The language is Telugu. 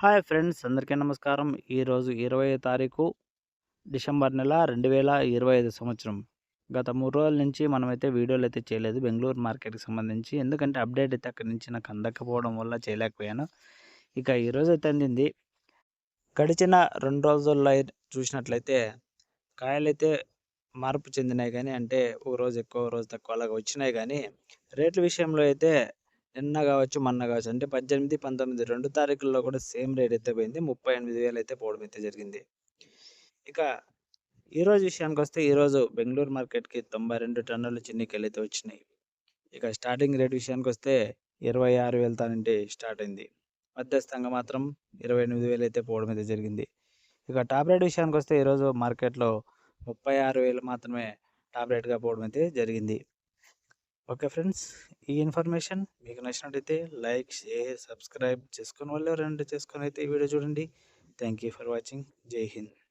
హాయ్ ఫ్రెండ్స్, అందరికీ నమస్కారం. ఈరోజు 20 తారీఖు డిసెంబర్ నెల 2025 సంవత్సరం. గత 3 రోజుల నుంచి మనమైతే వీడియోలు అయితే చేయలేదు బెంగుళూరు మార్కెట్‌కి సంబంధించి. ఎందుకంటే అప్డేట్ అయితే అక్కడి నుంచి నాకు అందకపోవడం వల్ల చేయలేకపోయాను. ఇక ఈరోజు అయితే అందింది. గడిచిన 2 రోజుల్లో చూసినట్లయితే కాయలైతే మార్పు చెందినాయి గానీ, అంటే ఓ రోజు ఎక్కువ, ఓ రోజు తక్కువ అలాగా వచ్చినాయి గానీ, రేట్ల విషయంలో అయితే నిన్న గావచ్చు, మొన్న గావచ్చు అంటే 18, 19 2 తారీఖుల్లో కూడా సేమ్ రేట్ అయితే పోయింది. 38,000 అయితే పోవడం అయితే జరిగింది. ఇక ఈరోజు విషయానికొస్తే ఈరోజు బెంగుళూరు మార్కెట్‌కి 92 టన్నుల చిన్నికాయలైతే వచ్చినాయి. ఇక స్టార్టింగ్ రేట్ విషయానికొస్తే 26,000 తానుండి స్టార్ట్ అయింది. మధ్యస్థంగా మాత్రం 28,000 అయితే పోవడం అయితే జరిగింది. ఇక టాప్ రేట్ విషయానికొస్తే ఈరోజు మార్కెట్‌లో 36,000 మాత్రమే టాప్ రేట్‌గా పోవడం అయితే జరిగింది. ఓకే ఫ్రెండ్స్, ఈ ఇన్ఫర్మేషన్ మీకు నచ్చినట్టయితే లైక్, షేర్, సబ్స్క్రైబ్ చేసుకుని వాళ్ళు ఎవరైనా చేసుకొని అయితే ఈ వీడియో చూడండి. Thank you for watching. జై హింద్.